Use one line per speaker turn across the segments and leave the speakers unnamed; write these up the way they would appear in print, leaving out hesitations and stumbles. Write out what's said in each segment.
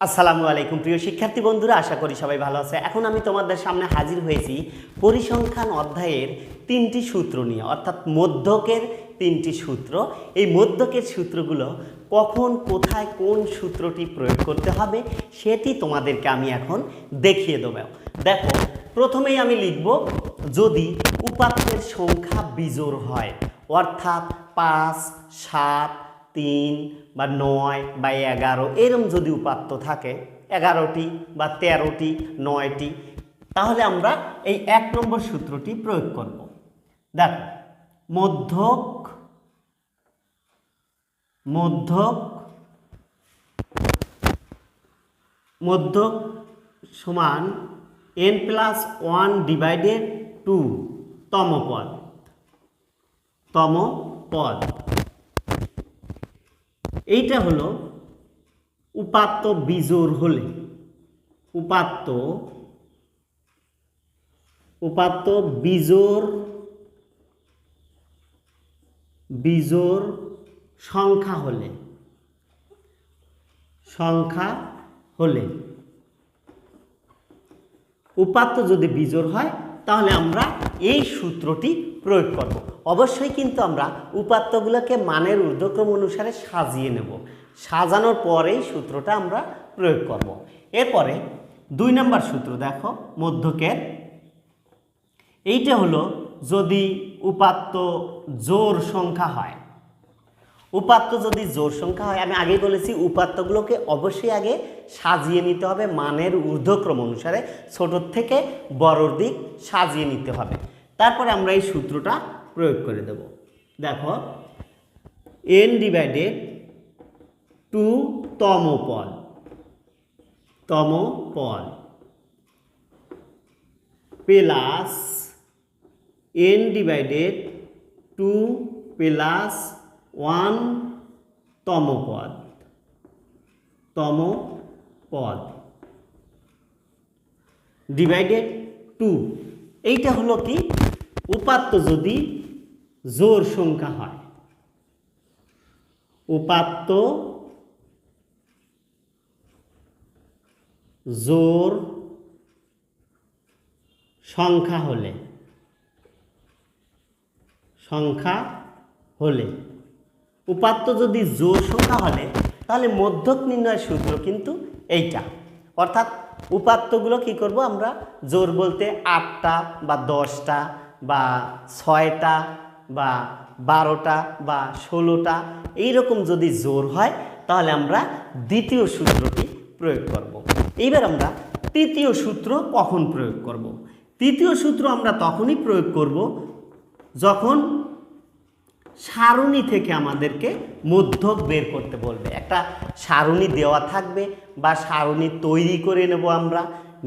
আসসালামু আলাইকুম প্রিয় শিক্ষার্থী বন্ধুরা, আশা করি সবাই ভালো আছে। এখন আমি তোমাদের সামনে হাজির হয়েছি পরিসংখ্যান অধ্যায়ের 3টি সূত্র নিয়ে, অর্থাৎ মধ্যকের 3টি সূত্র। এই মধ্যকের সূত্রগুলো কখন কোথায় কোন সূত্রটি প্রয়োগ করতে হবে সেটি তোমাদেরকে আমি এখন দেখিয়ে দেব। দেখো, প্রথমেই আমি লিখব, যদি উপাত্তের সংখ্যা বিজোড় হয়, অর্থাৎ 5, 7, 3 বা 9 বা 11 এরম যদি উপাত্ত থাকে, 11টি বা 13টি, 9টি, তাহলে আমরা এই 1 নম্বর সূত্রটি প্রয়োগ করব। দেখো, মধ্যক সমান n+1 ডিভাইডেড 2 তম পদ। এইটা হলো উপাত্ত বিজোড় হলে, উপাত্ত বিজোড় সংখ্যা হলে উপাত্ত যদি বিজোড় হয় তাহলে আমরা এই সূত্রটি প্রয়োগ করব। অবশ্যই কিন্তু আমরা উপাত্তগুলোকে মানের ঊর্ধ্বক্রম অনুসারে সাজিয়ে নেব, সাজানোর পরেই সূত্রটা আমরা প্রয়োগ করব। এরপরে 2 নম্বর সূত্র দেখো, মধ্যকের। এইটা হলো যদি উপাত্ত জোড় সংখ্যা হয়, আমি আগেই বলেছি উপাত্তগুলোকে অবশ্যই আগে সাজিয়ে নিতে হবে মানের ঊর্ধ্বক্রম অনুসারে, ছোটোর থেকে বড়র দিক সাজিয়ে নিতে হবে। তারপরে আমরা এই সূত্রটা প্রয়োগ করে দেব। দেখো, n/2 তম পদ প্লাস n/2 প্লাস 1 তম পদ ডিভাইডেড 2। এইটা হলো কি, উপাত্ত যদি জোড় সংখ্যা হয়, উপাত্ত জোড় সংখ্যা হলে উপাত্ত যদি জোড় সংখ্যা হলে তাহলে মধ্যক নির্ণয়ের সূত্র কিন্তু এইটা। অর্থাৎ উপাত্তগুলো কি করব আমরা, জোড় বলতে 8টা বা 10টা বা 6টা বা 12টা বা 16টা এইরকম যদি জোড় হয় তাহলে আমরা দ্বিতীয় সূত্রটি প্রয়োগ করব। এইবার আমরা তৃতীয় সূত্র কখন প্রয়োগ করব? তৃতীয় সূত্র আমরা তখনই প্রয়োগ করব যখন সারণী থেকে আমাদেরকে মধ্যক বের করতে বলবে। একটা সারণী দেওয়া থাকবে বা সারণী তৈরি করে নেব আমরা,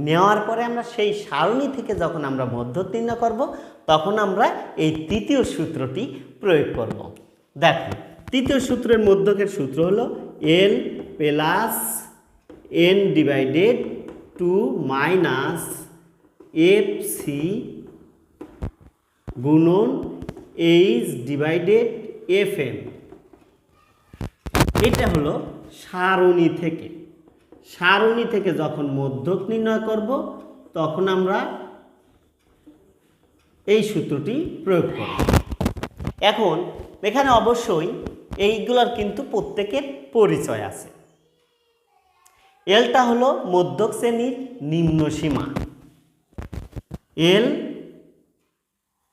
নেওয়ার পরে আমরা সেই সারণী থেকে যখন আমরা মধ্যক নির্ণয় করব তখন আমরা এই তৃতীয় সূত্রটি প্রয়োগ করব। দেখো, তৃতীয় সূত্রের মধ্যকের সূত্র হলো L plus n/2 minus FC গুণন H/FM। এটা হলো সারণী থেকে যখন মধ্যক নির্ণয় করব তখন আমরা এই সূত্রটি প্রয়োগ করব। এখন এখানে অবশ্যই এইগুলোর কিন্তু প্রত্যেকের পরিচয় আছে। এলটা হলো মধ্যক শ্রেণীর নিম্ন সীমা, এল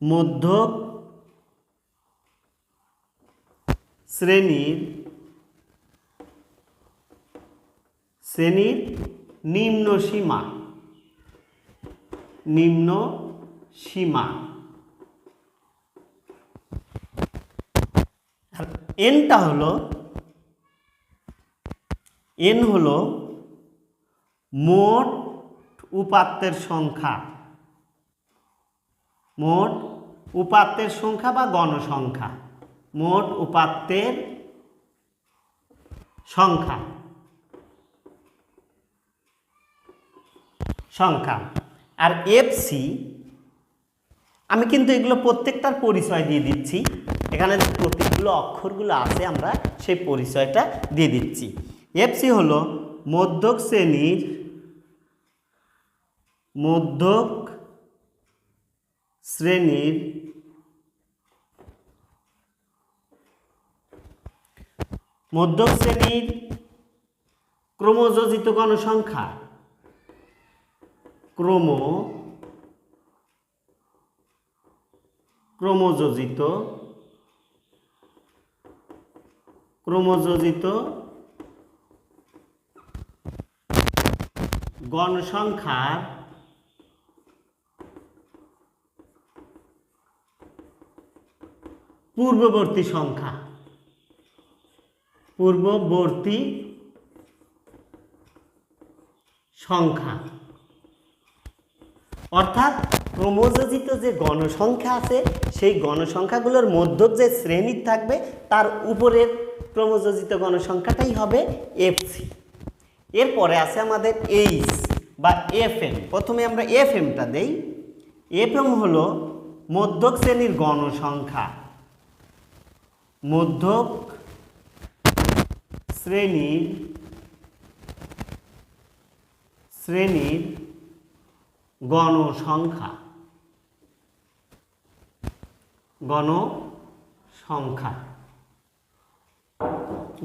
মধ্যক শ্রেণীর নিম্ন সীমা। আর এন হলো মোট উপাত্তের সংখ্যা বা গণসংখ্যা, মোট উপাত্তের সংখ্যা। আর FC, আমি কিন্তু এগুলো প্রত্যেকটার পরিচয় দিয়ে দিচ্ছি, এখানে যে প্রতীকগুলো অক্ষরগুলো আছে আমরা সেই পরিচয়টা দিয়ে দিচ্ছি। এফসি হলো মধ্যক শ্রেণীর ক্রমযোজিত গণসংখ্যা ক্রমযোজিত গণসংখ্যার পূর্ববর্তী সংখ্যা অর্থাৎ ক্রমযোজিত যে গণসংখ্যা আছে সেই গণসংখ্যাগুলোর মধ্যক যে শ্রেণী থাকবে তার উপরের ক্রমযোজিত গণসংখ্যাটাই হবে এফসি। এরপরে আছে আমাদের এইচ বা এফএম। প্রথমে আমরা এফএমটা দেই। এফএম হলো মধ্যক শ্রেণীর গণসংখ্যা, মধ্যক শ্রেণীর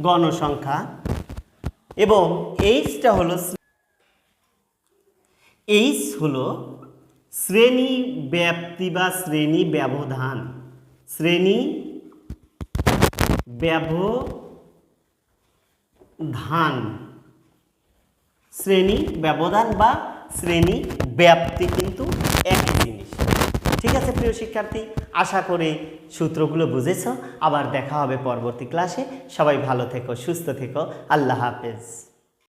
গণসংখ্যা এবং এইচটা হলো শ্রেণী ব্যাপ্তি বা শ্রেণী ব্যবধান, শ্রেণী ব্যবধান বা শ্রেণী ব্যাপ্তি কিন্তু একই জিনিস। ঠিক আছে প্রিয় শিক্ষার্থী, আশা করি সূত্রগুলো বুঝেছো। আবার দেখা হবে পরবর্তী ক্লাসে। সবাই ভালো থেকো, সুস্থ থেকো। আল্লাহ হাফেজ।